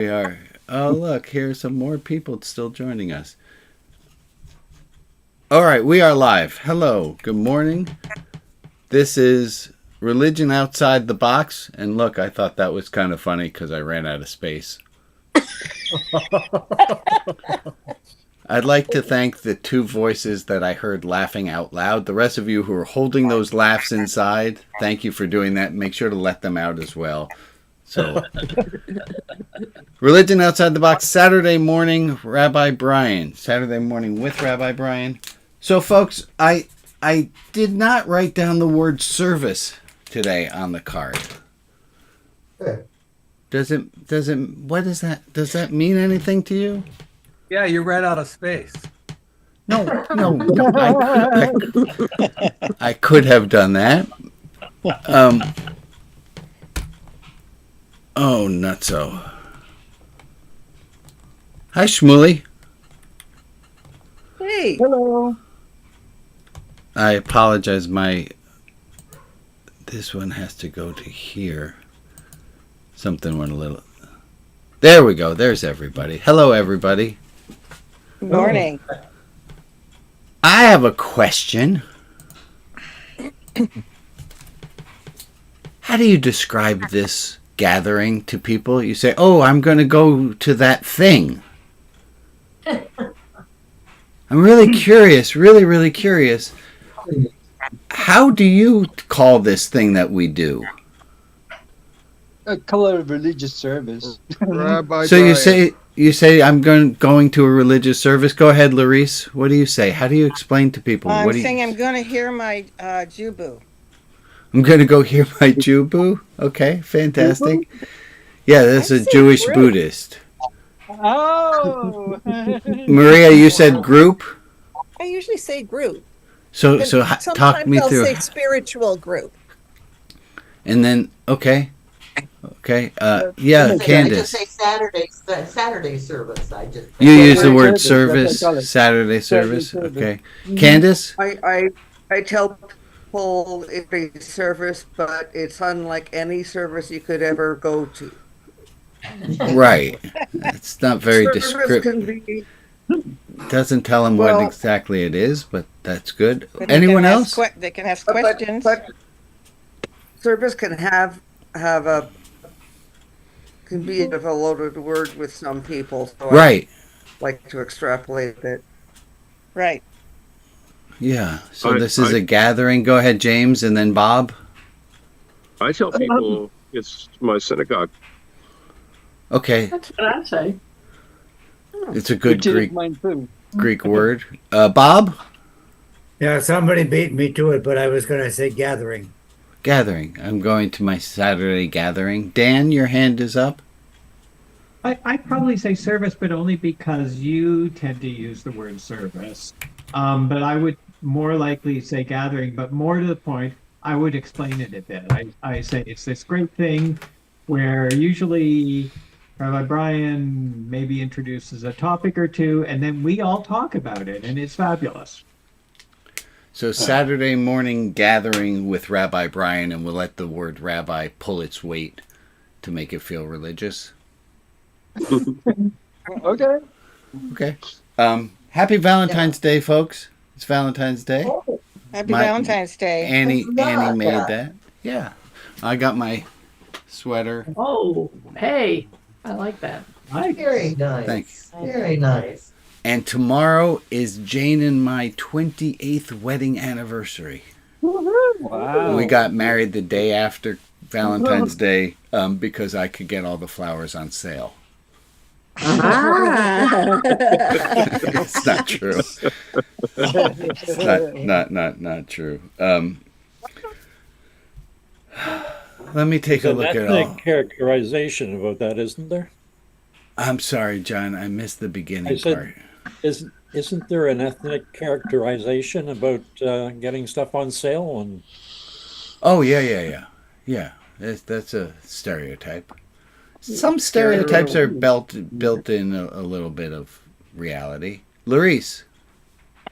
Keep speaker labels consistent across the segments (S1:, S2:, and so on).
S1: We are. Oh, look, here's some more people still joining us. All right, we are live. Hello, good morning. This is Religion Outside the Box. And look, I thought that was kind of funny because I ran out of space. I'd like to thank the two voices that I heard laughing out loud. The rest of you who are holding those laughs inside, thank you for doing that. Make sure to let them out as well. So, Religion Outside the Box, Saturday morning, Rabbi Brian. Saturday morning with Rabbi Brian. So, folks, I did not write down the word service today on the card. Does it? What is that? Does that mean anything to you?
S2: Yeah, you ran out of space.
S1: No. I could have done that. Oh, nutso. Hi, Shmuley.
S3: Hey.
S4: Hello.
S1: I apologize. This one has to go to here. Something went a little. There we go. There's everybody. Hello, everybody.
S3: Good morning.
S1: I have a question. How do you describe this gathering to people? You say, "Oh, I'm going to go to that thing." I'm really curious, really curious. How do you call this thing that we do?
S4: I call it a religious service.
S5: Rabbi
S1: So
S5: Brian.
S1: you say I'm going to a religious service. Go ahead, Larice. What do you say? How do you explain to people?
S3: I'm
S1: What do you,
S3: saying I'm going to hear my Jubu.
S1: I'm going to go hear my Jubu. Okay, fantastic. Yeah, that's
S3: I
S1: a
S3: say
S1: Jewish
S3: group.
S1: Buddhist.
S4: Oh!
S1: Maria, you said group.
S3: I usually say group.
S1: So
S3: And
S1: talk
S3: sometimes
S1: me
S3: I'll
S1: through.
S3: say spiritual group.
S1: And then okay. Yeah,
S6: I just
S1: Candace.
S6: say Saturday service. I just
S1: You use the
S4: Saturday
S1: word
S4: service, that's what I call
S1: service,
S4: it.
S1: Saturday
S4: Saturday
S1: service.
S4: service.
S1: Okay. Candace?
S7: I tell people it's a service, but it's unlike any service you could ever go to.
S1: Right. It's not very
S7: Service
S1: descriptive.
S7: can be
S1: Doesn't tell them
S7: well,
S1: what exactly it is, but that's good.
S3: But they
S1: Anyone
S3: can
S1: else?
S3: they can ask questions.
S7: but service can have a can be a loaded word with some people. So
S1: Right.
S7: I like to extrapolate it.
S3: Right.
S1: Yeah. So
S5: I-
S1: this is
S5: I-
S1: a gathering. Go ahead, James, and then Bob.
S5: I tell people it's my synagogue.
S1: Okay.
S8: That's what I say.
S1: It's a good
S4: Which is
S1: Greek
S4: mine too.
S1: word. Bob?
S9: Yeah, somebody beat me to it, but I was going to say gathering.
S1: Gathering. I'm going to my Saturday gathering. Dan, your hand is up.
S10: I'd probably say service, but only because you tend to use the word service. But I would more likely say gathering, but more to the point, I would explain it a bit. I say it's this great thing where usually Rabbi Brian maybe introduces a topic or two, and then we all talk about it, and it's fabulous.
S1: So Saturday morning gathering with Rabbi Brian, and we'll let the word rabbi pull its weight to make it feel religious.
S4: Okay.
S1: Okay. Happy Valentine's Day, folks. It's Valentine's Day.
S3: Happy
S1: My-
S3: Valentine's Day.
S1: Annie
S6: It's not
S1: made
S6: that.
S1: that. Yeah. I got my sweater.
S8: Oh, hey, I like that.
S6: Very nice.
S1: Thanks.
S6: Very nice.
S1: And tomorrow is Jane and my 28th wedding anniversary.
S4: Wow.
S1: We got married the day after Valentine's Day because I could get all the flowers on sale. It's not true. It's not true. Let me take a look at all.
S11: Characterization about that, isn't there?
S1: I'm sorry, John. I missed the beginning
S11: I said-
S1: part.
S11: Isn't there an ethnic characterization about getting stuff on sale? And
S1: Oh yeah. That's a stereotype. Some stereotypes are built in a little bit of reality. Larice.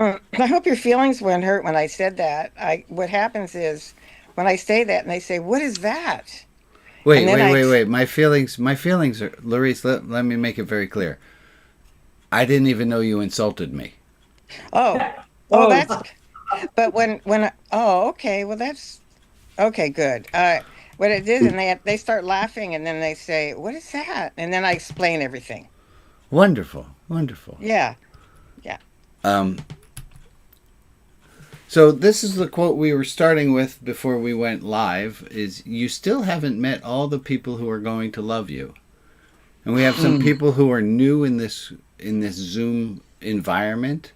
S3: I hope your feelings weren't hurt when I said that. What happens is when I say that and they say, "What is that?"
S1: Wait,
S3: And then
S1: wait. My feelings are, Larice, let me make it very clear. I didn't even know you insulted me.
S3: Oh,
S7: Oh.
S3: that's, but oh, okay, well, that's, okay, good. What it is, and they start laughing, and then they say, what is that? And then I explain everything.
S1: Wonderful, wonderful.
S3: Yeah.
S1: Um, so this is the quote we were starting with before we went live, is you still haven't met all the people who are going to love you. And we have some people who are new in this Zoom environment,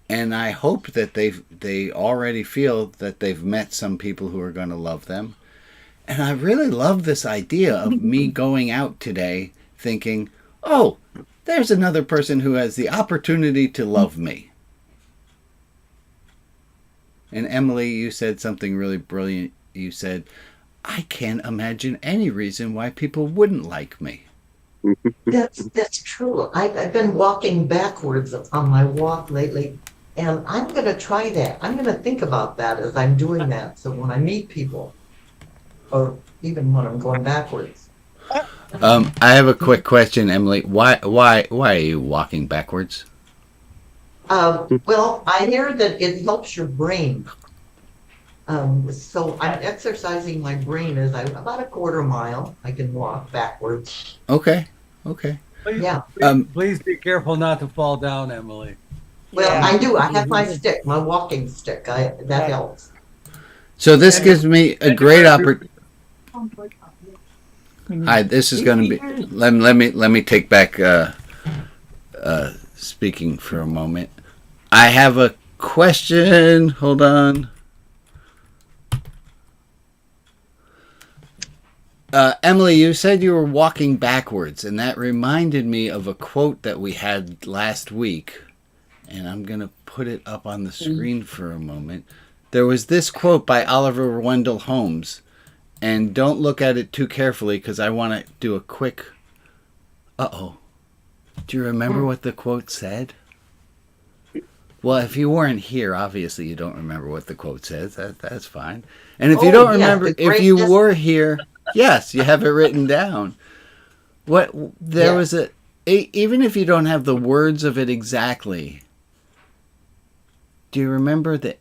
S1: and I hope that they already feel that they've met some people who are going to love them. And I really love this idea of me going out today thinking, oh, there's another person who has the opportunity to love me. And Emily, you said something really brilliant. You said, I can't imagine any reason why people wouldn't like me.
S6: That's true. I've been walking backwards on my walk lately, and I'm going to try that. I'm going to think about that as I'm doing that. So when I meet people, or even when I'm going backwards.
S1: I have a quick question, Emily. Why are you walking backwards?
S6: Well, I hear that it helps your brain. So I'm exercising my brain as about a quarter mile. I can walk backwards.
S1: Okay.
S2: Please,
S6: Yeah.
S2: please be careful not to fall down, Emily.
S6: Well,
S3: Yeah.
S6: I do. I have my stick, my walking stick. That helps.
S1: So this gives me a great opportunity. Hi, this is going to be. Let me take back speaking for a moment. I have a question. Hold on. Emily, you said you were walking backwards, and that reminded me of a quote that we had last week. And I'm going to put it up on the screen for a moment. There was this quote by Oliver Wendell Holmes. And don't look at it too carefully because I want to do a quick... Uh-oh. Do you remember what the quote said? Well, if you weren't here, obviously you don't remember what the quote says. That's fine. And if you don't remember, if you were here, yes, you have it written down. Was even if you don't have the words of it exactly, do you remember the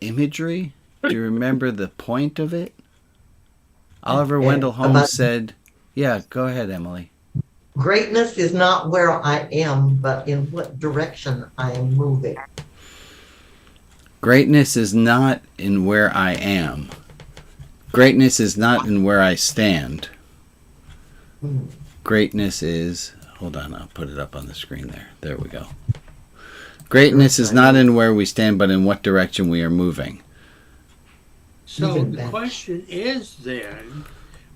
S1: imagery? Do you remember the point of it? Oliver Wendell Holmes said, yeah, go ahead, Emily.
S6: Greatness is not where I am, but in what direction I am moving.
S1: Greatness is not in where I am. Greatness is not in where I stand. Greatness is... Hold on, I'll put it up on the screen there. There we go. Greatness is not in where we stand, but in what direction we are moving.
S12: So the question is then,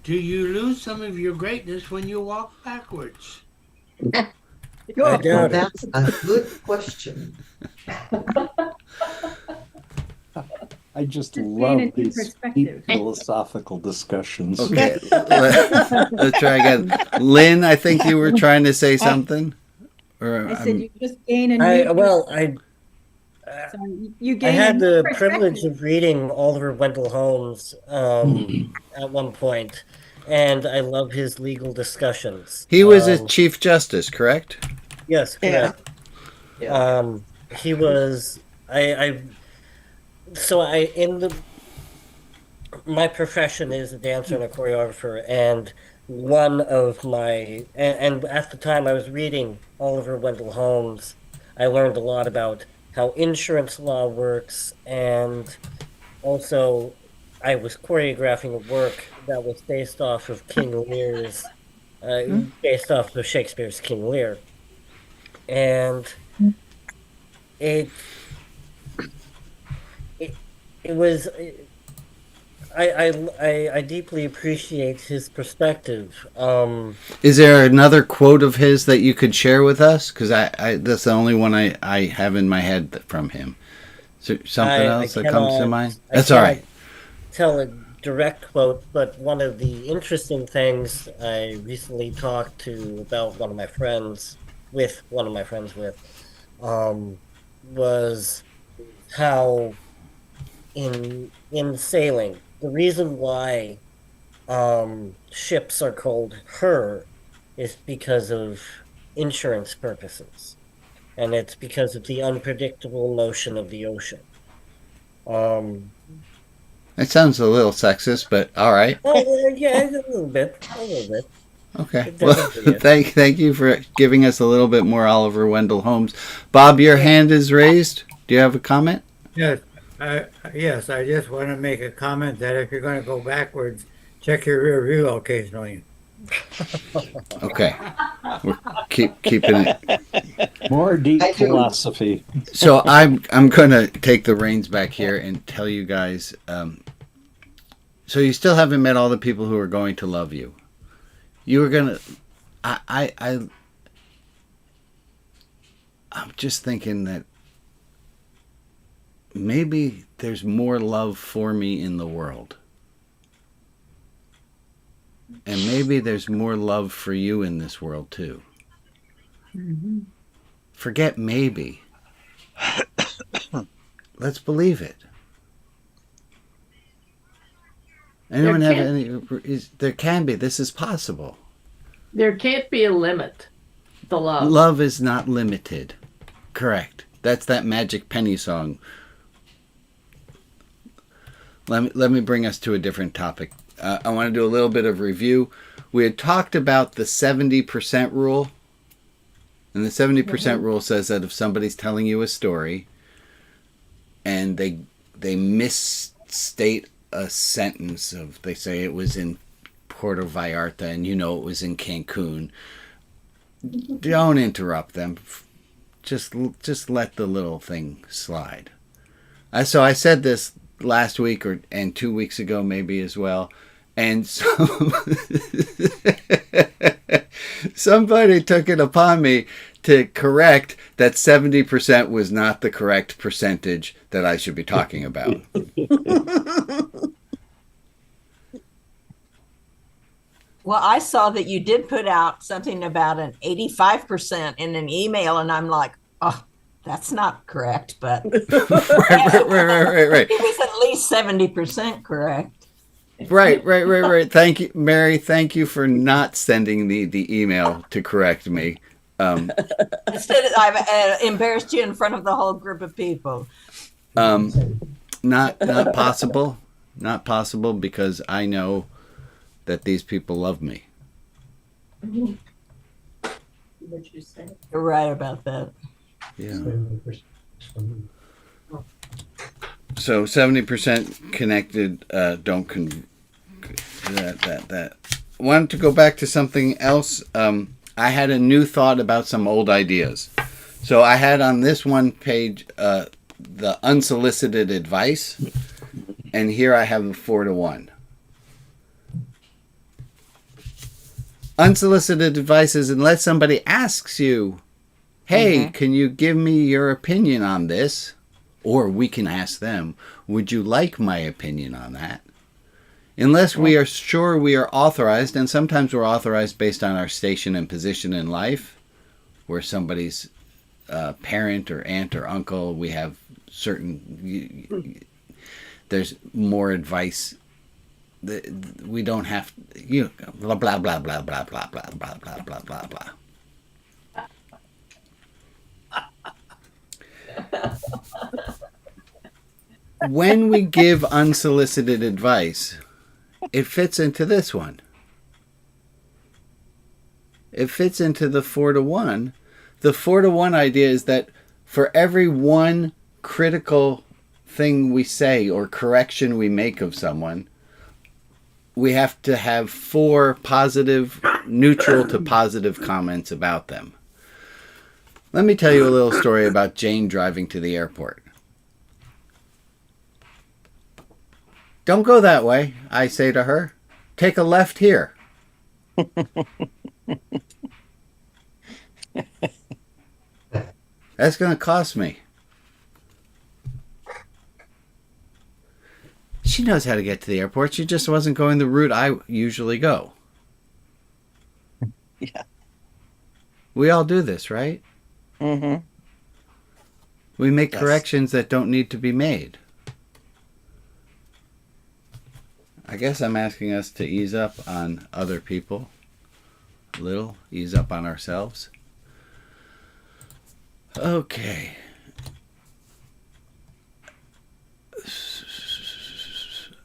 S12: do you lose some of your greatness when you walk backwards?
S6: That's a good question.
S13: I just love these deep philosophical discussions.
S1: Okay, let's try again. Lynn, I think you were trying to say something. Or
S14: I said you just gain a new...
S15: I had the privilege of reading Oliver Wendell Holmes at one point, and I love his legal discussions.
S1: He was a Chief Justice, correct?
S15: Yes, correct.
S6: Yeah.
S15: He was. My profession is a dancer and a choreographer, and one of my and at the time I was reading Oliver Wendell Holmes, I learned a lot about how insurance law works, and also I was choreographing a work that was based off of King Lear's, based off of Shakespeare's King Lear, and it was. I deeply appreciate his perspective.
S1: Is there another quote of his that you could share with us? Because that's the only one I have in my head from him. Is there something else that comes to mind? That's all right.
S15: Tell a direct quote, but one of the interesting things I recently talked to about one of my friends with, was how in sailing, the reason why ships are called her is because of insurance purposes. And it's because of the unpredictable motion of the ocean.
S1: It sounds a little sexist, but all right.
S15: Yeah, a little bit.
S1: Okay. Well, thank you for giving us a little bit more Oliver Wendell Holmes. Bob, your hand is raised. Do you have a comment?
S9: Yes, yes. I just want to make a comment that if you're going to go backwards, check your rear view occasionally.
S1: Okay. We're keeping it.
S13: More deep philosophy.
S1: So I'm going to take the reins back here and tell you guys. So you still haven't met all the people who are going to love you. You were gonna. I'm just thinking that maybe there's more love for me in the world. And maybe there's more love for you in this world too.
S14: Mm-hmm.
S1: Forget maybe. Let's believe it. Anyone have any? There can be. This is possible.
S8: There can't be a limit. The love.
S1: Love is not limited. Correct. That's that Magic Penny song. Let me bring us to a different topic. I want to do a little bit of review. We had talked about the 70% rule. And the 70% rule says that if somebody's telling you a story and they misstate a sentence of, they say it was in Puerto Vallarta and you know it was in Cancun, don't interrupt them. Just let the little thing slide. So I said this last week and 2 weeks ago maybe as well, and so somebody took it upon me to correct that 70% was not the correct percentage that I should be talking about.
S14: Well, I saw that you did put out something about an 85% in an email, and I'm like, oh, that's not correct, but
S1: right.
S14: it was at least 70% correct.
S1: Right. Thank you, Mary. Thank you for not sending the email to correct me.
S14: Instead, I've embarrassed you in front of the whole group of people.
S1: Not possible. Not possible because I know that these people love me.
S14: What you say? You're right about that.
S1: Yeah. So 70% connected. Don't that. I wanted to go back to something else. I had a new thought about some old ideas. So I had on this one page the unsolicited advice, and here I have the 4-to-1. Unsolicited advice is unless somebody asks you, hey, can you give me your opinion on this? Or we can ask them, would you like my opinion on that? Unless we are sure we are authorized, and sometimes we're authorized based on our station and position in life, where somebody's parent or aunt or uncle, we have certain, there's more advice. We don't have, blah, blah, blah, blah, blah, blah, blah, blah, blah, blah, blah, blah. When we give unsolicited advice, it fits into this one. It fits into the 4-to-1. The 4-to-1 idea is that for every one critical thing we say or correction we make of someone, we have to have 4 positive, neutral to positive comments about them. Let me tell you a little story about Jane driving to the airport. Don't go that way, I say to her. Take a left here. That's going to cost me. She knows how to get to the airport. She just wasn't going the route I usually go.
S3: Yeah.
S1: We all do this, right?
S3: Mm-hmm.
S1: We make corrections that don't need to be made. I guess I'm asking us to ease up on other people. A little. Ease up on ourselves. Okay.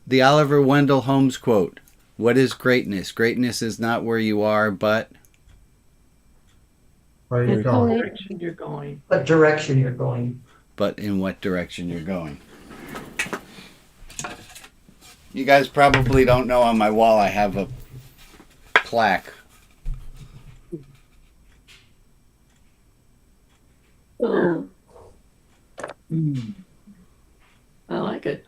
S1: The Oliver Wendell Holmes quote. What is greatness? Greatness is not where you are, but...
S6: Where you're
S8: What
S6: going.
S8: direction you're going.
S6: What direction you're going.
S1: But in what direction you're going. You guys probably don't know, on my wall I have a plaque.
S8: Oh. I like it.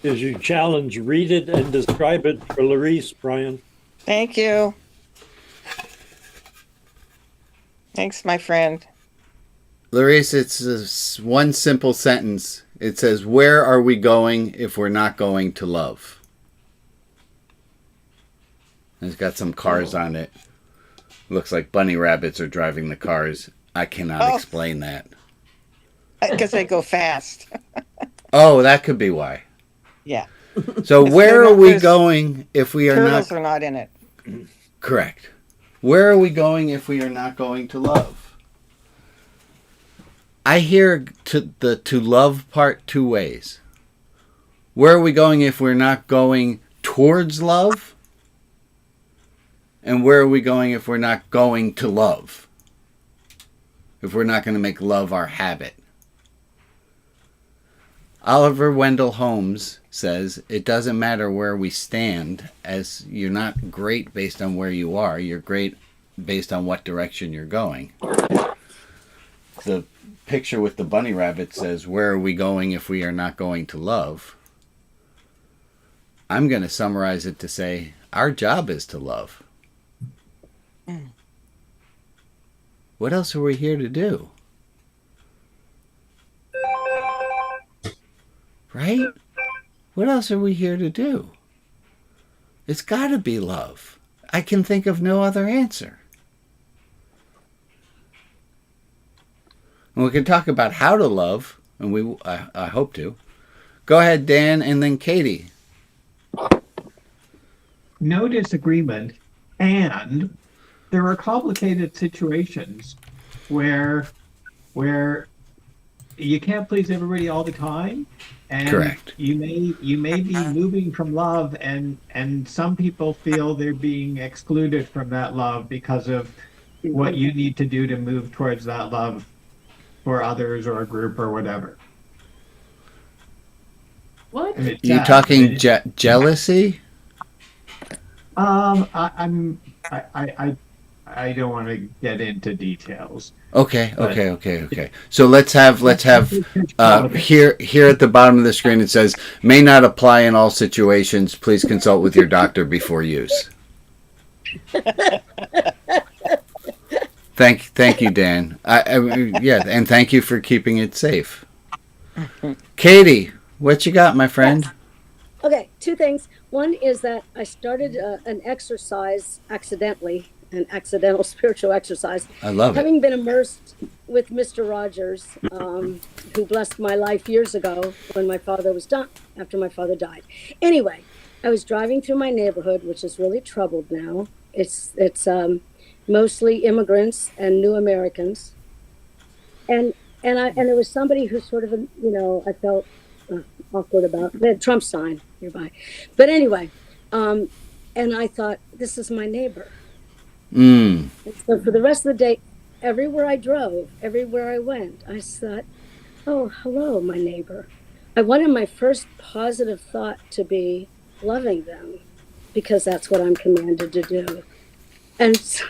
S11: As you challenge, read it and describe it for Larice, Brian.
S3: Thank you. Thanks, my friend.
S1: Larice, it's one simple sentence. It says, where are we going if we're not going to love? And it's got some cars on it. Looks like bunny rabbits are driving the cars. I cannot explain that.
S3: Because they go fast.
S1: Oh, that could be why.
S3: Yeah.
S1: So where are we going if we are
S3: turtles
S1: not...
S3: are not in it.
S1: Correct. Where are we going if we are not going to love? I hear the to love part two ways. Where are we going if we're not going towards love? And where are we going if we're not going to love? If we're not going to make love our habit. Oliver Wendell Holmes says, it doesn't matter where we stand, as you're not great based on where you are, you're great based on what direction you're going. The picture with the bunny rabbit says, where are we going if we are not going to love? I'm going to summarize it to say, our job is to love. What else are we here to do? Right? What else are we here to do? It's got to be love. I can think of no other answer. And we can talk about how to love, and I hope to. Go ahead, Dan, and then Katie.
S10: No disagreement, and there are complicated situations where you can't please everybody all the time, and
S1: correct.
S10: You may be moving from love, and some people feel they're being excluded from that love because of what you need to do to move towards that love for others or a group or whatever.
S8: What?
S1: You talking jealousy?
S10: I don't want to get into details.
S1: Okay. So let's have here at the bottom of the screen it says, may not apply in all situations. Please consult with your doctor before use. Thank you, Dan. Yeah, and thank you for keeping it safe. Katie, what you got, my friend?
S16: Okay, two things. One is that I started an exercise accidentally, an accidental spiritual exercise.
S1: I love it.
S16: Having been immersed with Mr. Rogers, who blessed my life years ago when my father was done, after my father died. Anyway, I was driving through my neighborhood, which is really troubled now. It's mostly immigrants and new Americans, and there was somebody who sort of, I felt awkward about. They had Trump sign nearby, but anyway, and I thought, this is my neighbor. And so for the rest of the day, everywhere I drove, everywhere I went, I thought, oh, hello, my neighbor. I wanted my first positive thought to be loving them, because that's what I'm commanded to do. And so,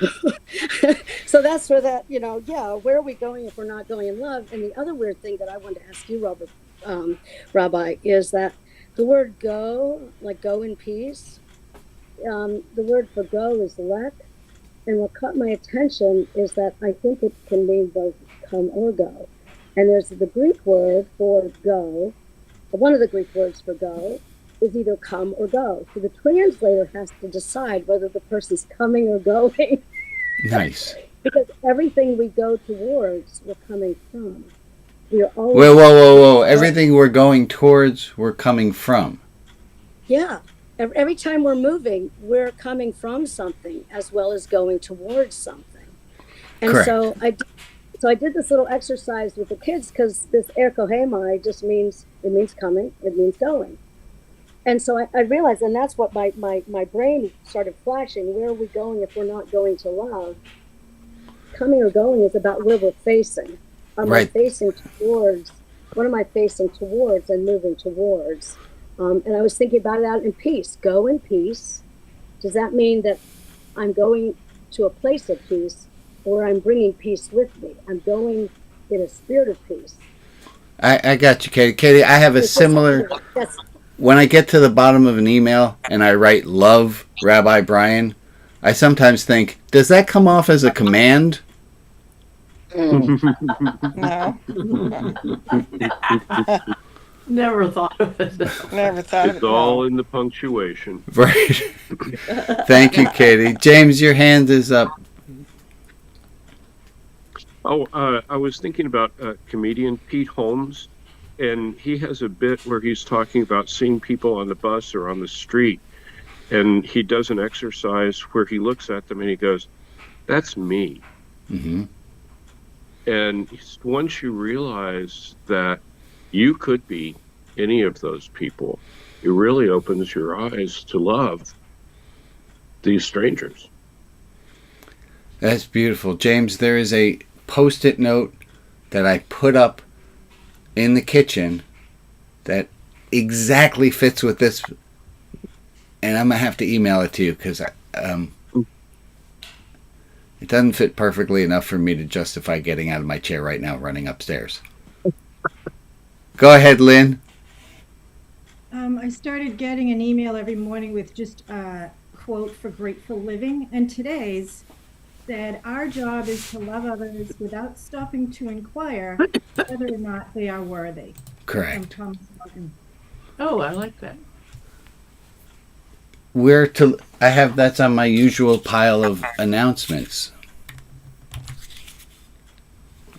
S16: so that's where that, where are we going if we're not going in love? And the other weird thing that I wanted to ask you, Rabbi, is that the word go, like go in peace, the word for go is let. And what caught my attention is that I think it can mean both come or go. And there's the Greek word for go, one of the Greek words for go, is either come or go. So the translator has to decide whether the person's coming or going.
S1: Nice.
S16: Because everything we go towards, we're coming from. We are always
S1: Whoa. Everything we're going towards, we're coming from.
S16: Yeah. Every time we're moving, we're coming from something as well as going towards something. And
S1: Correct.
S16: so I did this little exercise with the kids because this erkohemai just means, it means coming, it means going. And so I realized, and that's what my brain started flashing. Where are we going if we're not going to love? Coming or going is about where we're facing. Am I facing towards? What am I facing towards and moving towards? And I was thinking about it out in peace. Go in peace. Does that mean that I'm going to a place of peace, or I'm bringing peace with me? I'm going in a spirit of peace.
S1: I got you, Katie. Katie, I have a similar... When I get to the bottom of an email and I write, love Rabbi Brian, I sometimes think, does that come off as a command?
S3: No.
S8: Never thought of it.
S3: Never thought of it.
S5: It's all in the punctuation.
S1: Right. Thank you, Katie. James, your hand is up.
S5: Oh, I was thinking about comedian Pete Holmes, and he has a bit where he's talking about seeing people on the bus or on the street, and he does an exercise where he looks at them and he goes, "That's me."
S1: Mm-hmm.
S5: And once you realize that you could be any of those people, it really opens your eyes to love these strangers.
S1: That's beautiful. James, there is a Post-it note that I put up in the kitchen that exactly fits with this, and I'm going to have to email it to you because it doesn't fit perfectly enough for me to justify getting out of my chair right now, running upstairs. Go ahead, Lynn.
S17: I started getting an email every morning with just a quote for Grateful Living, and today's said, "Our job is to love others without stopping to inquire whether or not they are worthy."
S1: Correct.
S8: Oh, I like that.
S1: I have that's on my usual pile of announcements.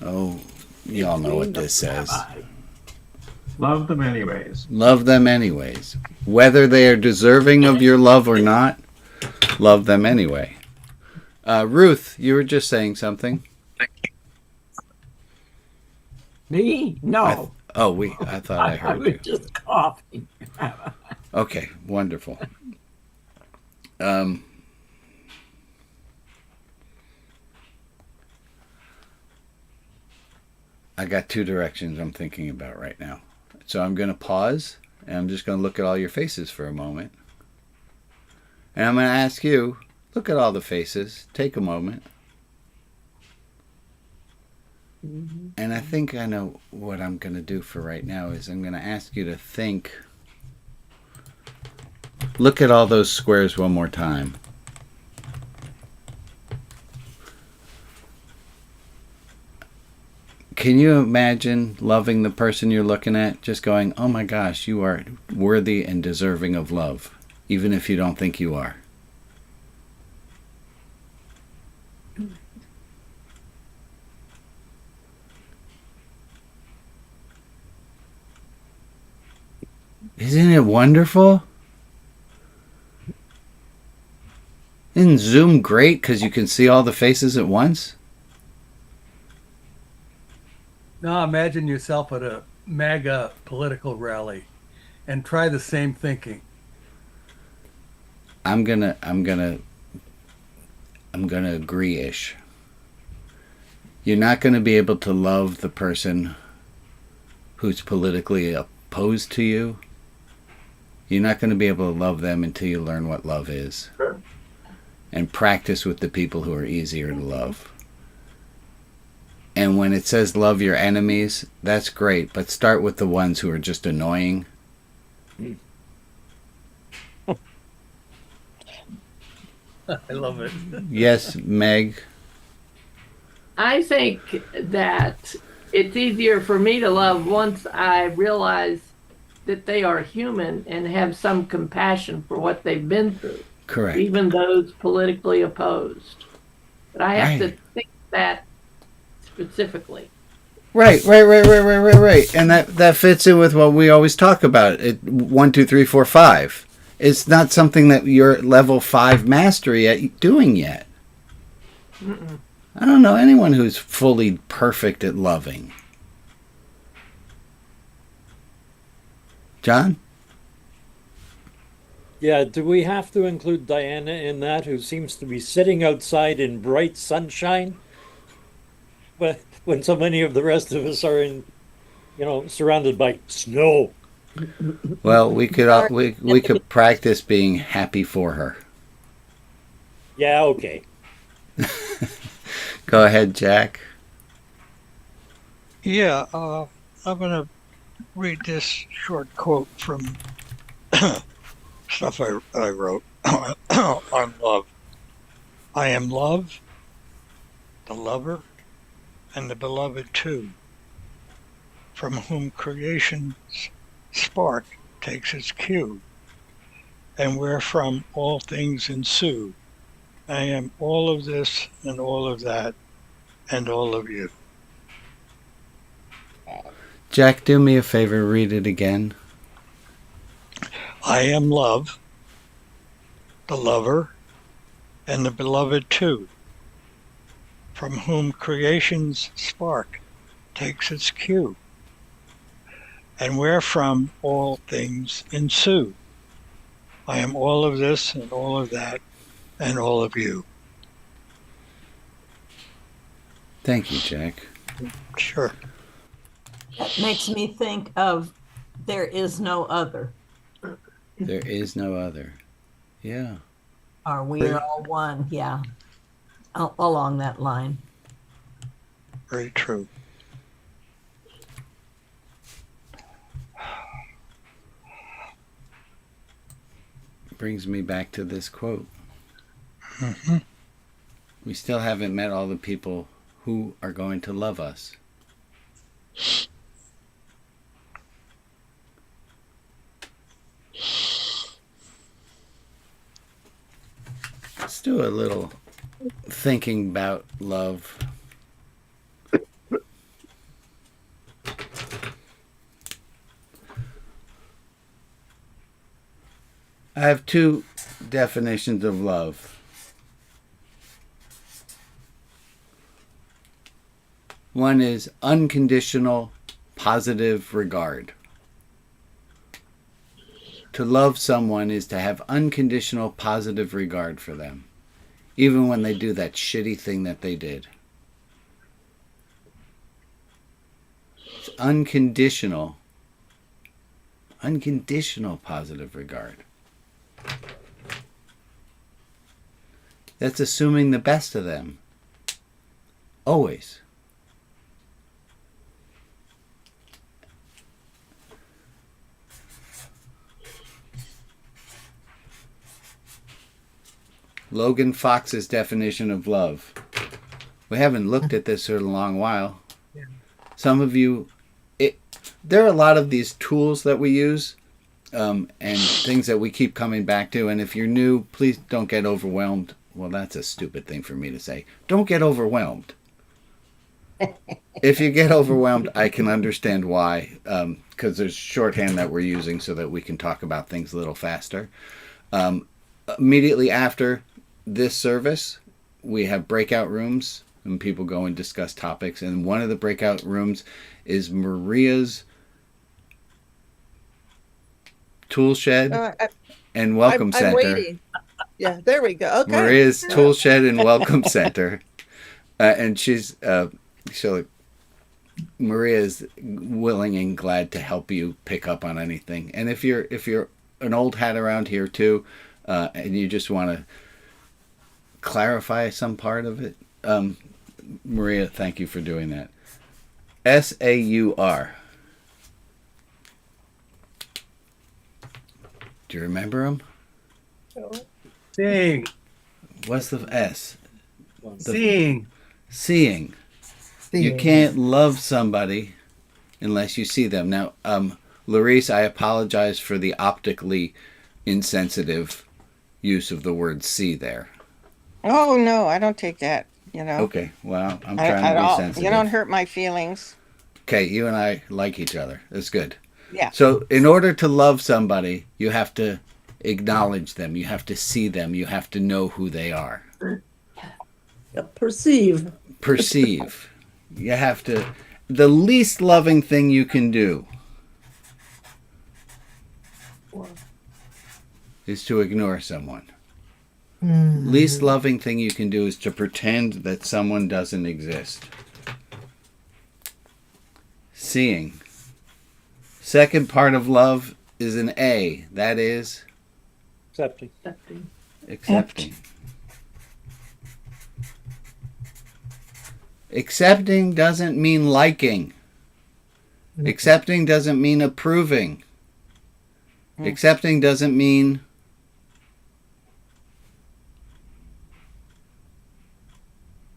S1: Oh, y'all know what this says.
S10: Love them anyways.
S1: Love them anyways. Whether they are deserving of your love or not, love them anyway. Ruth, you were just saying something.
S18: Me? No.
S1: I thought I heard
S18: I was
S1: you.
S18: just coughing.
S1: Okay, wonderful. I got two directions I'm thinking about right now. So I'm going to pause, and I'm just going to look at all your faces for a moment. And I'm going to ask you, look at all the faces. Take a moment.
S18: Mm-hmm.
S1: And I think I know what I'm going to do for right now is I'm going to ask you to think. Look at all those squares one more time. Can you imagine loving the person you're looking at? Just going, oh my gosh, you are worthy and deserving of love, even if you don't think you are. Isn't it wonderful? Isn't Zoom great because you can see all the faces at once?
S2: Now imagine yourself at a MAGA political rally and try the same thinking.
S1: I'm gonna agree-ish. You're not gonna be able to love the person who's politically opposed to you. You're not gonna be able to love them until you learn what love is. Sure. And practice with the people who are easier to love. And when it says love your enemies, that's great, but start with the ones who are just annoying.
S2: I love it.
S1: Yes, Meg?
S8: I think that it's easier for me to love once I realize that they are human and have some compassion for what they've been through.
S1: Correct.
S8: Even those politically opposed. But I have to think that specifically.
S1: Right. And that fits in with what we always talk about. 1, 2, 3, 4, 5. It's not something that you're at level 5 mastery at doing yet.
S8: Mm-mm.
S1: I don't know anyone who's fully perfect at loving. John?
S11: Yeah, do we have to include Diana in that, who seems to be sitting outside in bright sunshine? But when so many of the rest of us are in, surrounded by snow.
S1: Well, we could practice being happy for her.
S11: Yeah, okay.
S1: Go ahead, Jack.
S19: Yeah, I'm going to read this short quote from stuff I wrote on love. I am love, the lover, and the beloved too, from whom creation's spark takes its cue, and wherefrom all things ensue. I am all of this and all of that and all of you.
S1: Jack, do me a favor, read it again.
S19: I am love, the lover, and the beloved too, from whom creation's spark takes its cue, and wherefrom all things ensue. I am all of this and all of that and all of you.
S1: Thank you, Jack.
S19: Sure.
S14: That makes me think of there is no other.
S1: There is no other. Yeah.
S14: Or we are all one. Yeah. Along that line.
S19: Very true.
S1: Brings me back to this quote.
S19: Mm-hmm.
S1: We still haven't met all the people who are going to love us. Let's do a little thinking about love. I have two definitions of love. One is unconditional, positive regard. To love someone is to have unconditional, positive regard for them, even when they do that shitty thing that they did. It's unconditional positive regard. That's assuming the best of them. Always. Logan Fox's definition of love. We haven't looked at this in a long while. Some of you, there are a lot of these tools that we use and things that we keep coming back to. And if you're new, please don't get overwhelmed. Well, that's a stupid thing for me to say. Don't get overwhelmed. If you get overwhelmed, I can understand why, because there's shorthand that we're using so that we can talk about things a little faster. Immediately after this service, we have breakout rooms and people go and discuss topics. And one of the breakout rooms is Maria's tool shed and welcome center.
S20: I'm waiting. Yeah, there we go. Okay.
S1: Maria's tool shed and welcome center. And Maria is willing and glad to help you pick up on anything. And if you're an old hat around here too, and you just want to clarify some part of it, Maria, thank you for doing that. SAUR. Do you remember them?
S2: Seeing.
S1: What's the S?
S2: Seeing.
S1: Seeing. You can't love somebody unless you see them. Now, Larice, I apologize for the optically insensitive use of the word see there.
S3: Oh, no, I don't take that,
S1: Okay, well, I'm trying to be sensitive.
S3: You don't hurt my feelings.
S1: Okay, you and I like each other. That's good.
S3: Yeah.
S1: So in order to love somebody, you have to acknowledge them. You have to see them. You have to know who they are.
S18: Perceive.
S1: Perceive. You have to. The least loving thing you can do is to ignore someone. Least loving thing you can do is to pretend that someone doesn't exist. Seeing. Second part of love is an A. That is
S11: Accepting.
S1: accepting. Accepting doesn't mean liking. Accepting doesn't mean approving. Accepting doesn't mean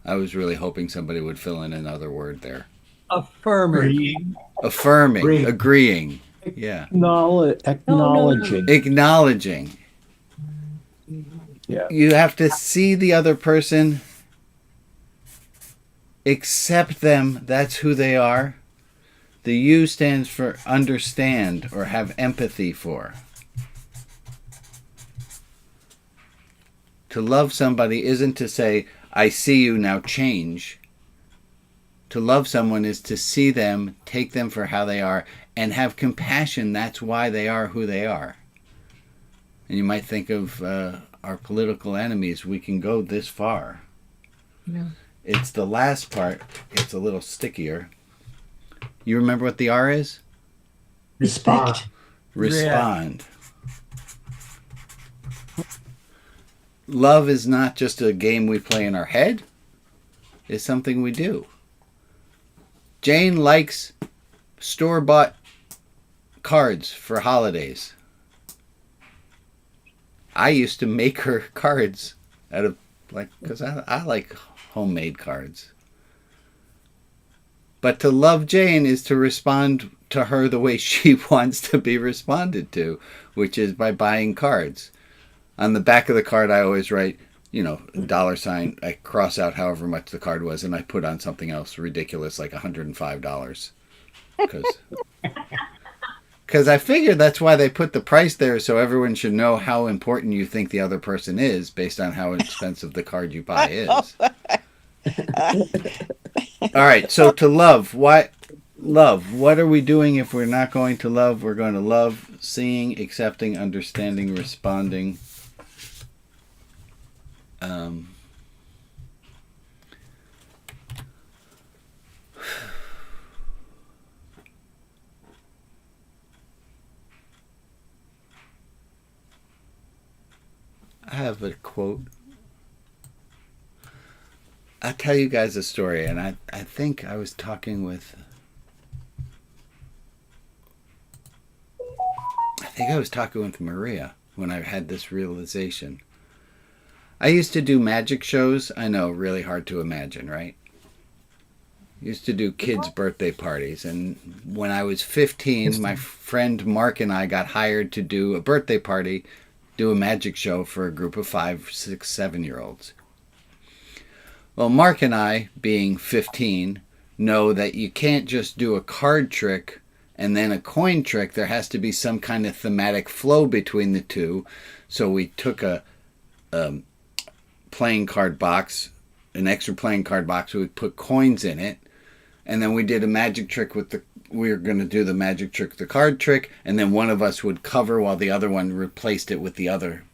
S1: I was really hoping somebody would fill in another word there.
S2: Affirming.
S1: Affirming, agreeing. Yeah.
S13: Acknowledging.
S1: Acknowledging.
S13: Yeah.
S1: You have to see the other person, accept them, that's who they are. The U stands for understand or have empathy for. To love somebody isn't to say, I see you, now change. To love someone is to see them, take them for how they are, and have compassion. That's why they are who they are. And you might think of our political enemies. We can go this far.
S18: Yeah.
S1: It's the last part. It's a little stickier. You remember what the R is?
S18: Respect.
S1: Respond. Love is not just a game we play in our head. It's something we do. Jane likes store-bought cards for holidays. I used to make her cards out of, because I like homemade cards. But to love Jane is to respond to her the way she wants to be responded to, which is by buying cards. On the back of the card, I always write, $, I cross out however much the card was, and I put on something else ridiculous like $105. Because I figured that's why they put the price there, so everyone should know how important you think the other person is based on how expensive the card you buy is. All right, so to love, what are we doing if we're not going to love? We're going to love seeing, accepting, understanding, responding. I have a quote. I'll tell you guys a story, and I think I was talking with Maria when I had this realization. I used to do magic shows. I know, really hard to imagine, right? Used to do kids' birthday parties, and when I was 15, my friend Mark and I got hired to do a birthday party, do a magic show for a group of 5, 6, 7-year-olds. Well, Mark and I, being 15, know that you can't just do a card trick and then a coin trick. There has to be some kind of thematic flow between the two. So we took a playing card box, an extra playing card box. We put coins in it. And then we did a magic trick we were going to do the magic trick, the card trick. And then one of us would cover while the other one replaced it with the other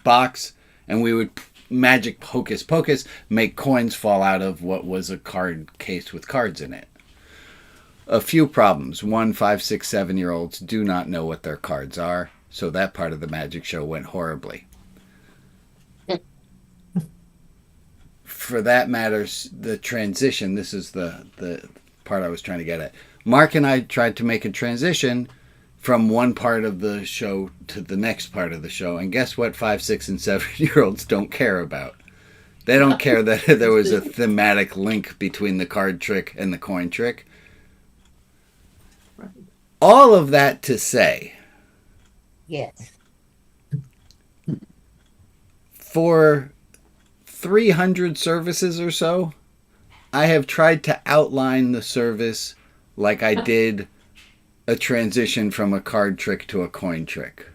S1: box. And we would magic hocus pocus, make coins fall out of what was a card case with cards in it. A few problems. 1, 5, 6, 7-year-olds do not know what their cards are, so that part of the magic show went horribly. For that matter, the transition, this is the part I was trying to get at. Mark and I tried to make a transition from one part of the show to the next part of the show. And guess what 5, 6, and 7-year-olds don't care about? They don't care that there was a thematic link between the card trick and the coin trick. All of that to say,
S6: yes,
S1: for 300 services or so, I have tried to outline the service like I did a transition from a card trick to a coin trick.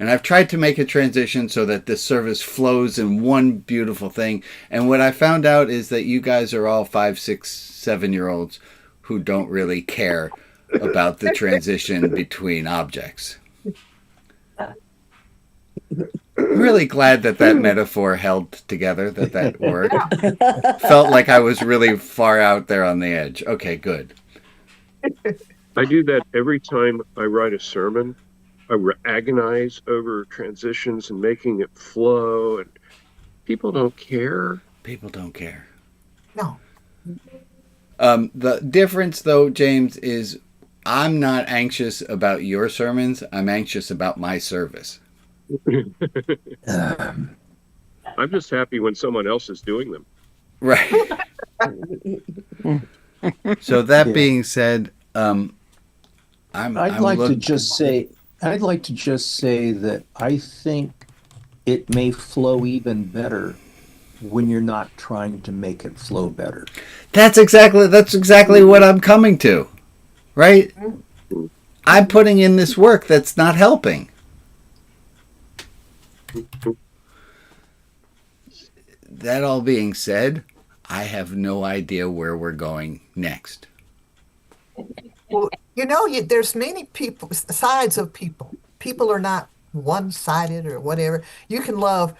S1: And I've tried to make a transition so that this service flows in one beautiful thing. And what I found out is that you guys are all 5, 6, 7-year-olds who don't really care about the transition between objects. I'm really glad that metaphor held together, that worked. Felt like I was really far out there on the edge. Okay, good.
S5: I do that every time I write a sermon. I agonize over transitions and making it flow, and people don't care.
S1: People don't care.
S6: No.
S1: The difference, though, James, is I'm not anxious about your sermons. I'm anxious about my service.
S5: I'm just happy when someone else is doing them.
S1: Right. So that being said,
S13: I'd like to just say that I think it may flow even better when you're not trying to make it flow better.
S1: That's exactly what I'm coming to. Right? I'm putting in this work that's not helping. That all being said, I have no idea where we're going next.
S6: Well, there's many sides of people. People are not one-sided or whatever. You can love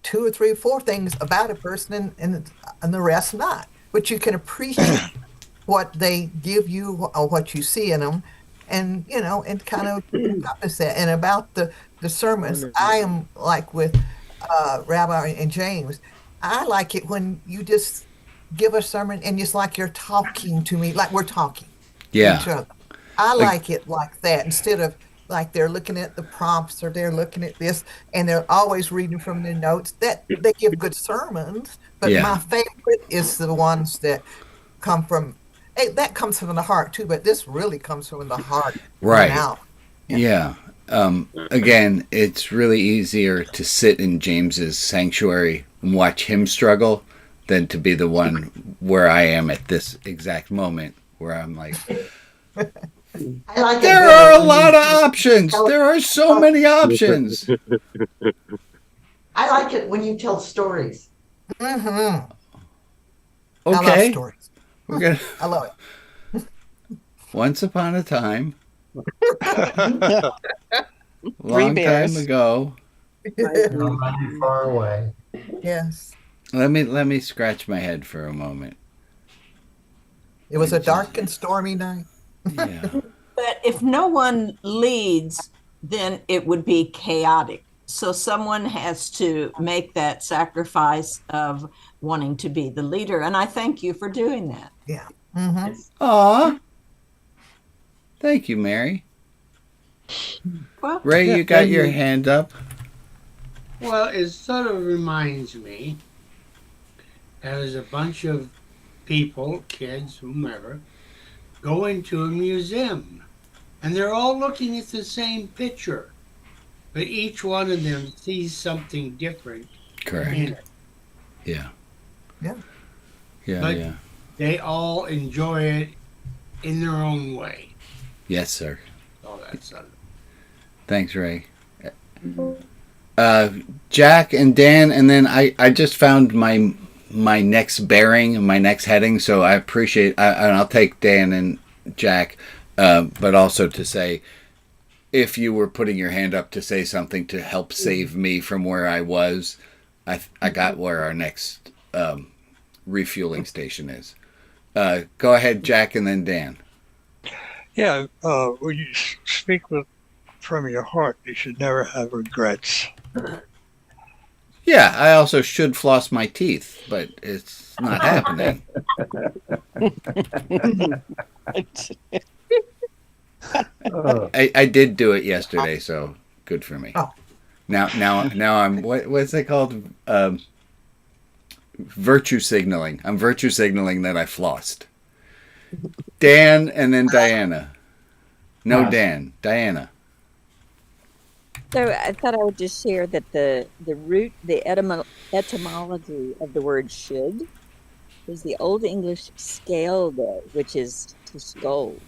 S6: 2 or 3 or 4 things about a person and the rest not. But you can appreciate what they give you or what you see in them, and and kind of encompass that. And about the sermons, I am like with Rabbi and James. I like it when you just give a sermon and it's like you're talking to me, like we're talking.
S1: Yeah.
S6: To each other. I like it like that instead of like they're looking at the prompts or they're looking at this and they're always reading from their notes. That they give good sermons, but my favorite is the ones that come from. Hey, that comes from the heart too, but this really comes from the heart.
S1: Right.
S6: Out.
S1: Yeah. Again, it's really easier to sit in James's sanctuary and watch him struggle than to be the one where I am at this exact moment where I'm like, there are a lot of options. There are so many options.
S6: I like it when you tell stories. Mm-hmm.
S1: Okay.
S6: I love stories.
S1: We're gonna.
S6: I love it.
S1: Once upon a time. Long time ago.
S6: Not far away. Yes.
S1: Let me scratch my head for a moment.
S6: It was a dark and stormy night.
S1: Yeah.
S14: But if no one leads, then it would be chaotic. So someone has to make that sacrifice of wanting to be the leader. And I thank you for doing that.
S6: Yeah. Mm-hmm.
S1: Aw. Thank you, Mary.
S14: Well,
S1: Ray, you got your hand up.
S12: Well, it sort of reminds me that there's a bunch of people, kids, whomever, go into a museum and they're all looking at the same picture, but each one of them sees something different.
S1: Correct.
S12: In it.
S1: Yeah.
S6: Yeah.
S1: Yeah,
S12: But
S1: yeah.
S12: they all enjoy it in their own way.
S1: Yes, sir.
S12: All that stuff.
S1: Thanks, Ray. Jack and Dan, and then I just found my next bearing, my next heading, so I appreciate, and I'll take Dan and Jack, but also to say, if you were putting your hand up to say something to help save me from where I was, I got where our next refueling station is. Go ahead, Jack, and then Dan.
S19: Yeah, when you speak from your heart, you should never have regrets.
S1: Yeah, I also should floss my teeth, but it's not happening. I did do it yesterday, so good for me. Now I'm what's it called? Virtue signaling. I'm virtue signaling that I flossed. Dan and then Diana. No, Dan. Diana.
S21: So I thought I would just share that the root, the etymology of the word should is the Old English scalde, which is to scold.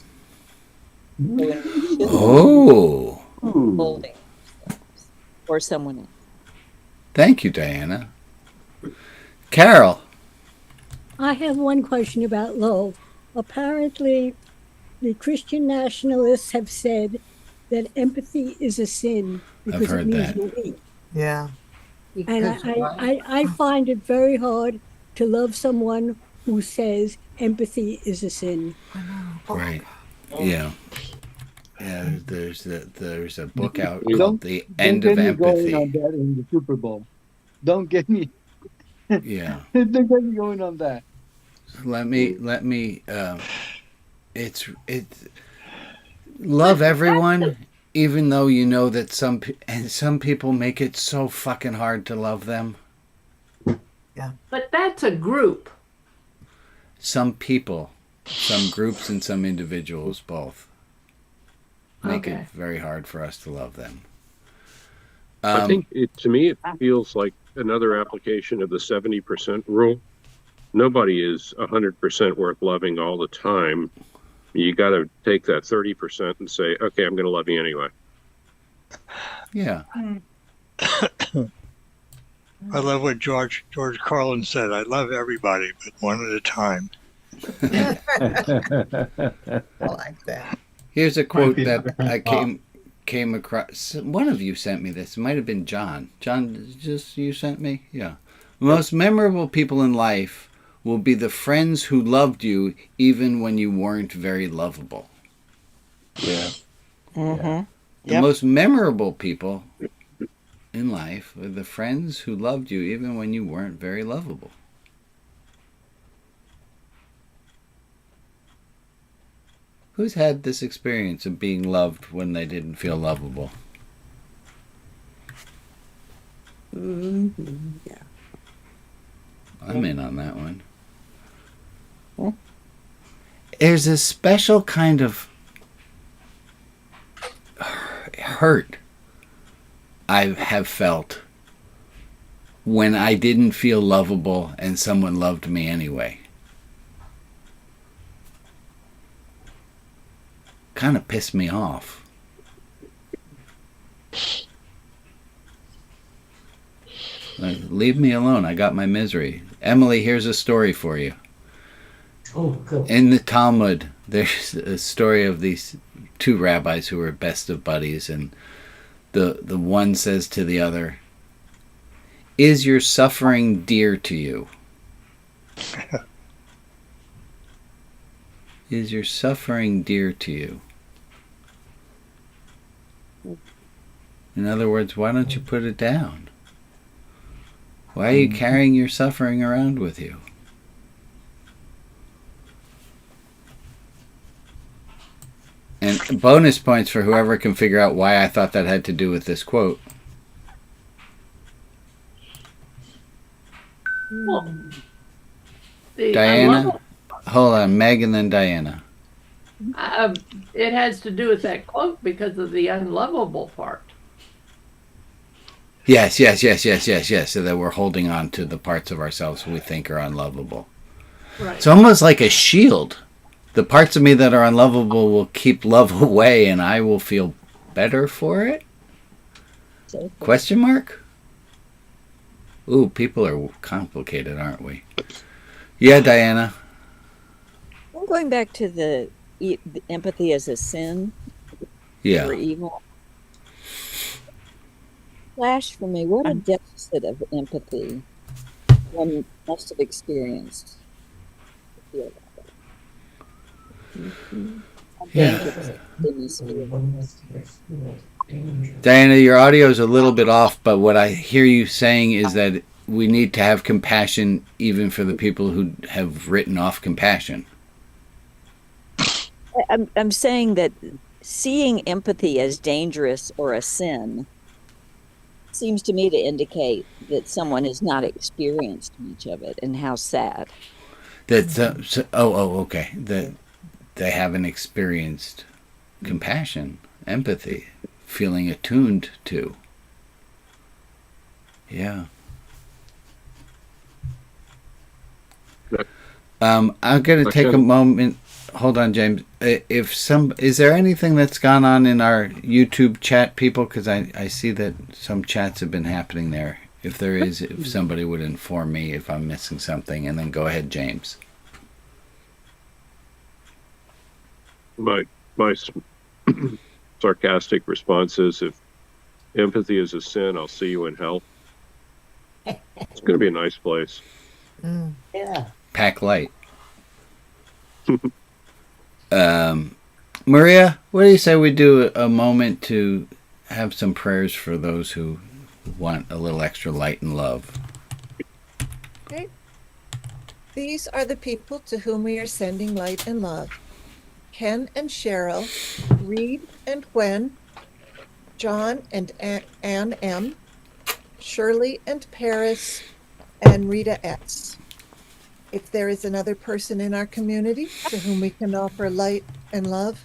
S21: So
S1: Oh.
S21: holding. or someone else.
S1: Thank you, Diana. Carol.
S4: I have one question about love. Apparently, the Christian nationalists have said that empathy is a sin because
S1: heard
S4: it means
S1: that.
S4: you're weak.
S7: Yeah.
S4: And I find it very hard to love someone who says empathy is a sin.
S1: Right. Yeah. Yeah. There's a book out called The End of Empathy.
S22: Going on that in the Super Bowl. Don't get me.
S1: Yeah.
S22: Don't get me going on that.
S1: Let me. It's love everyone, even though you know that some people make it so fucking hard to love them.
S7: Yeah.
S8: But that's a group.
S1: Some people, some groups, and some individuals both make it very hard for us to love them.
S5: I think to me it feels like another application of the 70% rule. Nobody is 100% worth loving all the time. You got to take that 30% and say, okay, I'm going to love you anyway.
S1: Yeah.
S19: I love what George Carlin said. I love everybody, but one at a time.
S7: I like that.
S1: Here's a quote that I came across. One of you sent me this. It might have been John. John, just you sent me? Yeah. The most memorable people in life will be the friends who loved you even when you weren't very lovable.
S22: Yeah.
S3: Mm-hmm.
S1: The most memorable people in life are the friends who loved you even when you weren't very lovable. Who's had this experience of being loved when they didn't feel lovable?
S7: Mm-hmm. Yeah.
S1: I'm in on that one. There's a special kind of hurt I have felt when I didn't feel lovable and someone loved me anyway. Kind of pissed me off. Like, leave me alone. I got my misery. Emily, here's a story for you.
S6: Oh, good.
S1: In the Talmud, there's a story of these two rabbis who were best of buddies, and the one says to the other, "Is your suffering dear to you?" Is your suffering dear to you? In other words, why don't you put it down? Why are you carrying your suffering around with you? And bonus points for whoever can figure out why I thought that had to do with this quote.
S8: Well,
S1: Diana? Hold on, Meg and then Diana.
S8: It has to do with that quote because of the unlovable part.
S1: Yes. So that we're holding on to the parts of ourselves we think are unlovable.
S8: Right.
S1: It's almost like a shield. The parts of me that are unlovable will keep love away and I will feel better for it? Question mark? Ooh, people are complicated, aren't we? Yeah, Diana.
S21: I'm going back to the empathy as a sin.
S1: Yeah.
S21: Or evil. Flash for me, what a deficit of empathy one must have experienced.
S1: Yeah. Diana, your audio is a little bit off, but what I hear you saying is that we need to have compassion even for the people who have written off compassion.
S21: I'm saying that seeing empathy as dangerous or a sin seems to me to indicate that someone has not experienced much of it, and how sad.
S1: That okay. That they haven't experienced compassion, empathy, feeling attuned to. Yeah. I'm going to take a moment. Hold on, James. Is there anything that's gone on in our YouTube chat, people? Because I see that some chats have been happening there. If there is, if somebody would inform me if I'm missing something, and then go ahead, James.
S5: My sarcastic response is, if empathy is a sin, I'll see you in hell. It's going to be a nice place.
S6: Yeah.
S1: Pack light. Maria, what do you say we do a moment to have some prayers for those who want a little extra light and love?
S9: Okay. These are the people to whom we are sending light and love. Ken and Cheryl, Reed and Gwen, John and Ann M., Shirley and Paris, and Rita S. If there is another person in our community to whom we can offer light and love,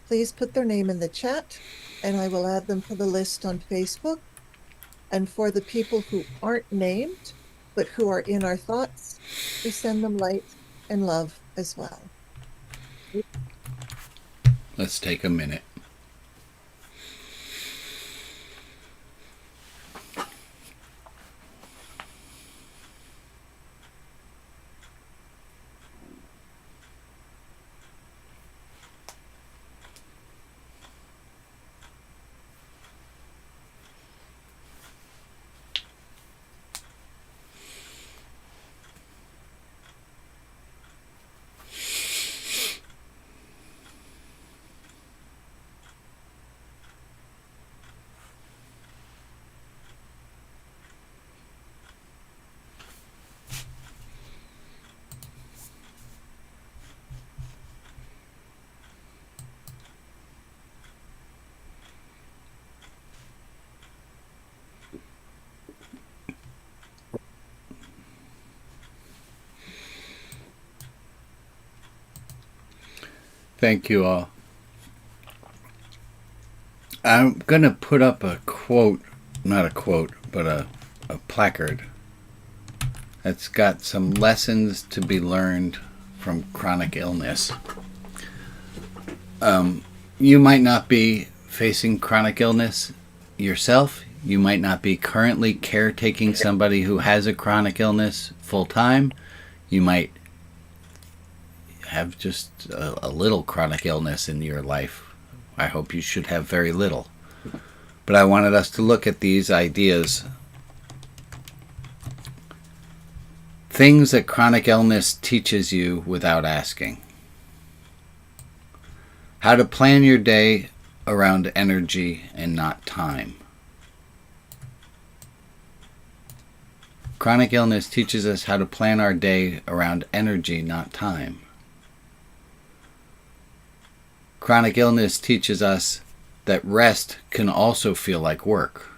S9: please put their name in the chat, and I will add them to the list on Facebook. And for the people who aren't named, but who are in our thoughts, we send them light and love as well.
S1: Let's take a minute. Thank you all. I'm going to put up a quote, not a quote, but a placard that's got some lessons to be learned from chronic illness. You might not be facing chronic illness yourself. You might not be currently caretaking somebody who has a chronic illness full time. You might have just a little chronic illness in your life. I hope you should have very little. But I wanted us to look at these ideas. Things that chronic illness teaches you without asking. How to plan your day around energy and not time. Chronic illness teaches us how to plan our day around energy, not time. Chronic illness teaches us that rest can also feel like work.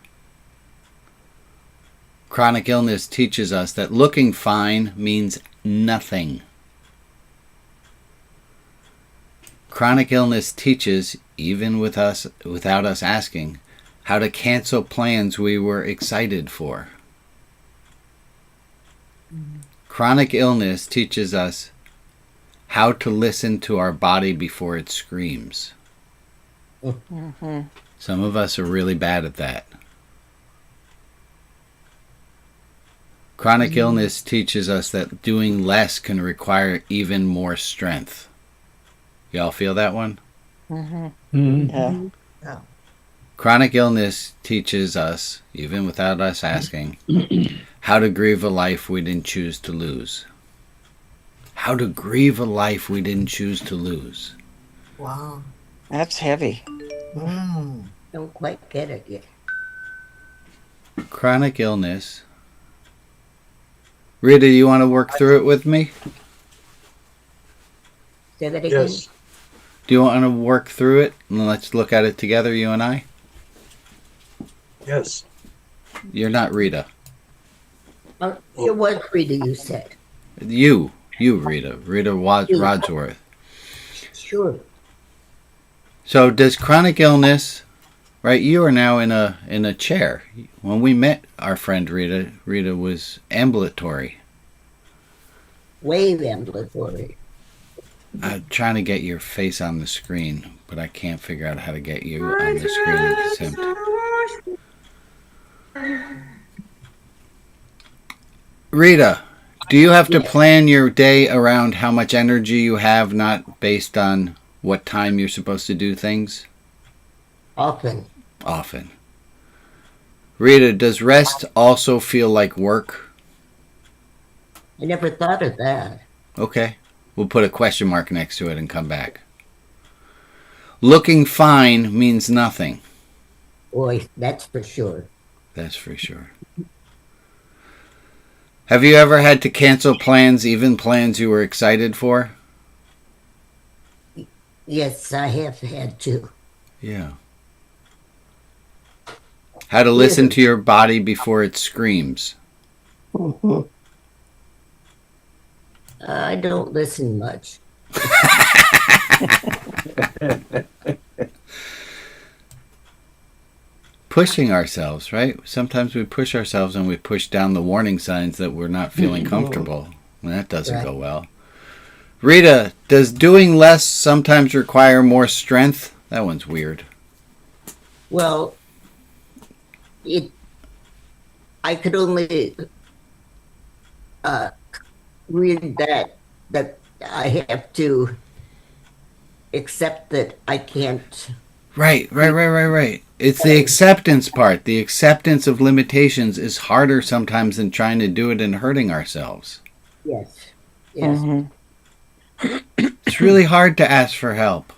S1: Chronic illness teaches us that looking fine means nothing. Chronic illness teaches, even without us asking, how to cancel plans we were excited for. Chronic illness teaches us how to listen to our body before it screams.
S3: Mm-hmm.
S1: Some of us are really bad at that. Chronic illness teaches us that doing less can require even more strength. Y'all feel that one?
S3: Mm-hmm. Yeah.
S1: Chronic illness teaches us, even without us asking, how to grieve a life we didn't choose to lose. How to grieve a life we didn't choose to lose.
S6: Wow.
S3: That's heavy.
S6: Don't quite get it yet.
S1: Chronic illness. Rita, you want to work through it with me?
S6: Say that again?
S1: Yes. Do you want to work through it? And let's look at it together, you and I?
S22: Yes.
S1: You're not Rita.
S6: It was Rita, you said.
S1: You, Rita. Rita Wadsworth.
S6: Sure.
S1: So does chronic illness, right, you are now in a chair. When we met our friend Rita was ambulatory.
S15: way ambulatory.
S1: I'm trying to get your face on the screen, but I can't figure out how to get you on the screen exempt. Rita, do you have to plan your day around how much energy you have, not based on what time you're supposed to do things?
S15: Often.
S1: Rita, does rest also feel like work?
S15: I never thought of that.
S1: Okay. We'll put a question mark next to it and come back. Looking fine means nothing.
S15: Boy, that's for sure.
S1: That's for sure. Have you ever had to cancel plans, even plans you were excited for?
S15: Yes, I have had to.
S1: Yeah. How to listen to your body before it screams.
S15: Mm-hmm. I don't listen much.
S1: Pushing ourselves, right? Sometimes we push ourselves and we push down the warning signs that we're not feeling comfortable. And that doesn't go well. Rita, does doing less sometimes require more strength? That one's weird.
S15: Well, I could only read that I have to accept that I can't.
S1: Right. It's the acceptance part. The acceptance of limitations is harder sometimes than trying to do it and hurting ourselves.
S15: Yes. Mm-hmm.
S1: It's really hard to ask for help.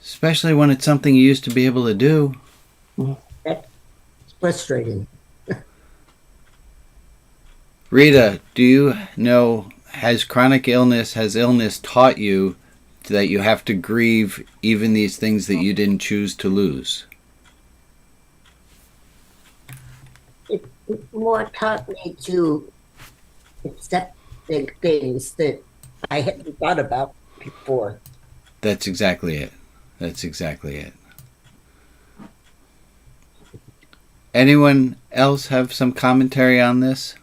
S1: Especially when it's something you used to be able to do.
S15: That's frustrating.
S1: Rita, do you know, has illness taught you that you have to grieve even these things that you didn't choose to lose?
S15: It more taught me to accept things that I hadn't thought about before.
S1: That's exactly it. Anyone else have some commentary on this?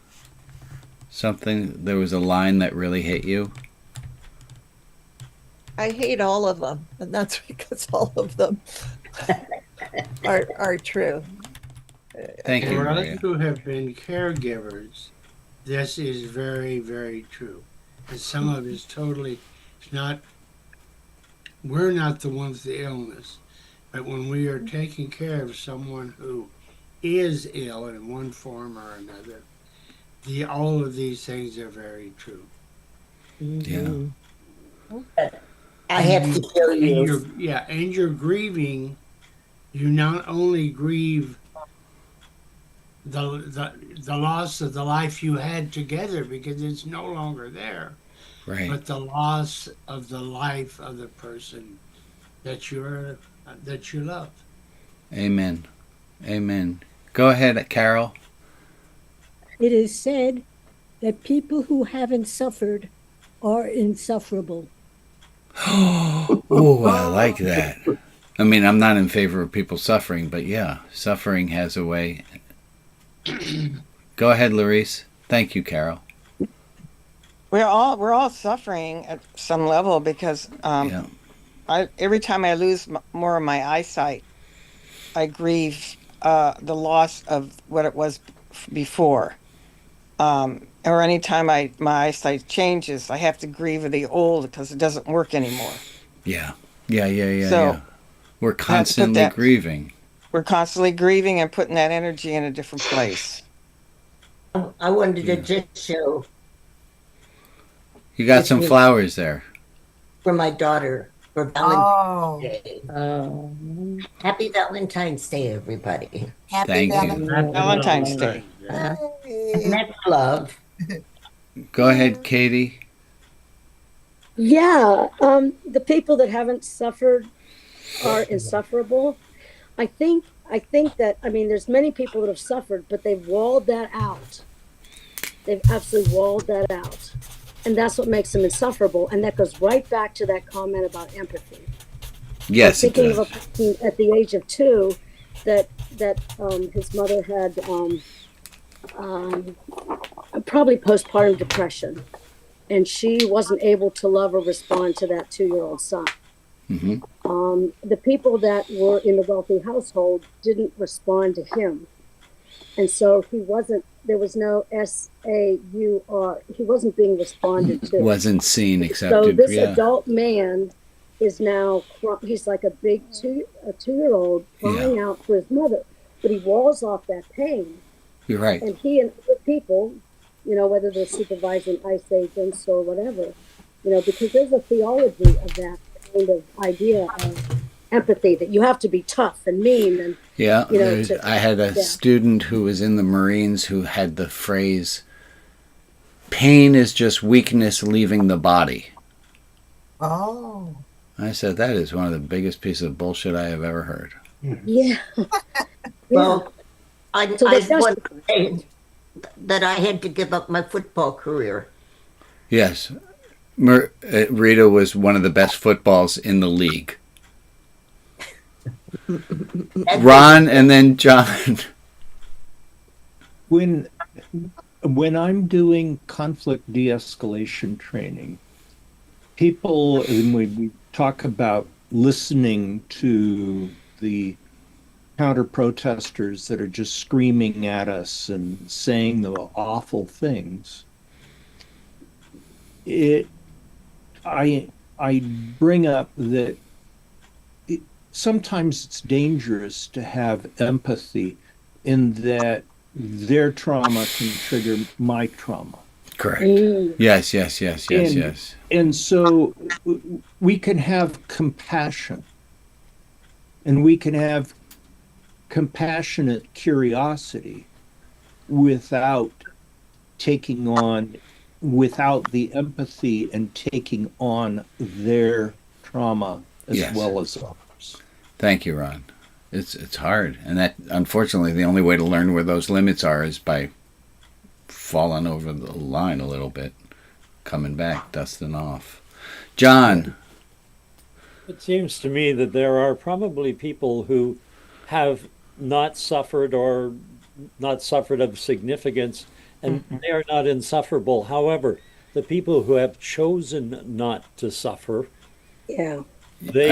S1: There was a line that really hit you?
S9: I hate all of them, and that's because all of them are true.
S1: Thank you,
S12: For us
S1: Maria.
S12: who have been caregivers, this is very, very true. And some of it is totally, it's not, we're not the ones with the illness, but when we are taking care of someone who is ill in one form or another, all of these things are very true.
S1: Yeah.
S15: I have to tell you.
S12: And you're grieving. You not only grieve the loss of the life you had together because it's no longer there,
S1: right?
S12: But the loss of the life of the person that you love.
S1: Amen. Go ahead, Carol.
S4: It is said that people who haven't suffered are insufferable.
S1: Oh, I like that. I mean, I'm not in favor of people suffering, but yeah, suffering has a way. Go ahead, Larice. Thank you, Carol.
S3: We're all suffering at some level because every time I lose more of my eyesight, I grieve the loss of what it was before. Or anytime my eyesight changes, I have to grieve the old because it doesn't work anymore.
S1: Yeah.
S3: So
S1: we're constantly grieving.
S3: We're constantly grieving and putting that energy in a different place.
S15: I wanted to just show.
S1: You got some flowers there.
S15: For my daughter, for Valentine's Day. Happy Valentine's Day, everybody.
S1: Thank you.
S3: Valentine's Day.
S15: Next love.
S1: Go ahead, Katie.
S4: Yeah, the people that haven't suffered are insufferable. I think that, there's many people that have suffered, but they've walled that out. They've absolutely walled that out. And that's what makes them insufferable. And that goes right back to that comment about empathy.
S1: Yes,
S4: I'm thinking of a person at the age of 2 that his mother had probably postpartum depression, and she wasn't able to love or respond to that 2-year-old son. The people that were in the wealthy household didn't respond to him, and so he wasn't. There was no SAUR. He wasn't being responded to.
S1: Wasn't seen,
S4: So
S1: accepted.
S4: this
S1: Yeah.
S4: adult man is now, he's like a 2-year-old crying out for his mother, but he walls off that pain.
S1: You're right.
S4: And he and other people, whether they're supervising ICE agents or whatever, because there's a theology of that kind of idea of empathy, that you have to be tough and mean. And
S1: Yeah, I had a student who was in the Marines who had the phrase, pain is just weakness leaving the body.
S15: Oh.
S1: I said, that is one of the biggest pieces of bullshit I have ever heard.
S4: Yeah.
S15: Well, I
S4: So that's
S15: once said that I had to give up my football career.
S1: Yes. Rita was one of the best footballs in the league. Ron and then John.
S13: When I'm doing conflict de-escalation training, people, when we talk about listening to the counter-protesters that are just screaming at us and saying the awful things, I bring up that sometimes it's dangerous to have empathy in that their trauma can trigger my trauma.
S1: Correct. Yes.
S13: And so we can have compassion, and we can have compassionate curiosity without the empathy and taking on their trauma as well as ours.
S1: Thank you, Ron. It's hard, and that, unfortunately, the only way to learn where those limits are is by falling over the line a little bit, coming back, dusting off. John.
S11: It seems to me that there are probably people who have not suffered or not suffered of significance, and they are not insufferable. However, the people who have chosen not to suffer, they
S1: I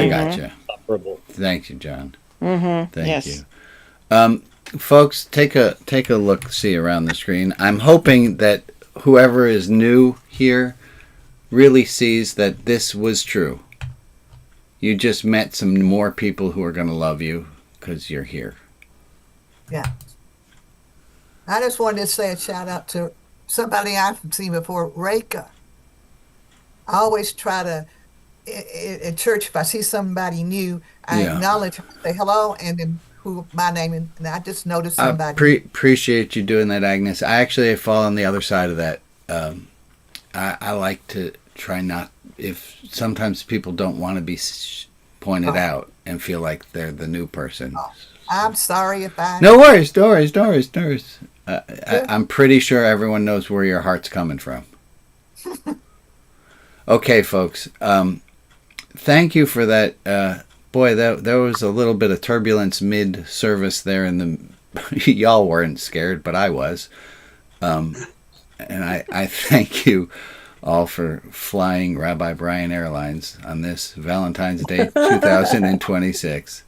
S1: got you.
S11: are insufferable.
S1: Thank you, John.
S3: Thank
S1: you. Folks, take a look, see around the screen. I'm hoping that whoever is new here really sees that this was true. You just met some more people who are going to love you because you're here.
S16: Yeah. I just wanted to say a shout out to somebody I've seen before, Reka. I always try to, at church, if I see somebody new, I acknowledge, say hello, and then my name, and I just noticed somebody.
S1: Appreciate you doing that, Agnes. I actually fall on the other side of that. I like to try not, if sometimes people don't want to be pointed out and feel like they're the new person.
S16: I'm sorry if I...
S1: No worries. I'm pretty sure everyone knows where your heart's coming from. Okay, folks. Thank you for that. Boy, there was a little bit of turbulence mid-service there in the... Y'all weren't scared, but I was. And I thank you all for flying Rabbi Brian Airlines on this Valentine's Day 2026.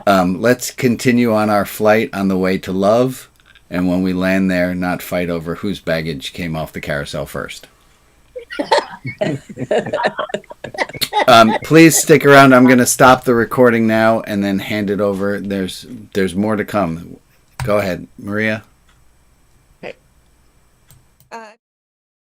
S1: Let's continue on our flight on the way to love, and when we land there, not fight over whose baggage came off the carousel first. Please stick around. I'm going to stop the recording now and then hand it over. There's more to come. Go ahead, Maria.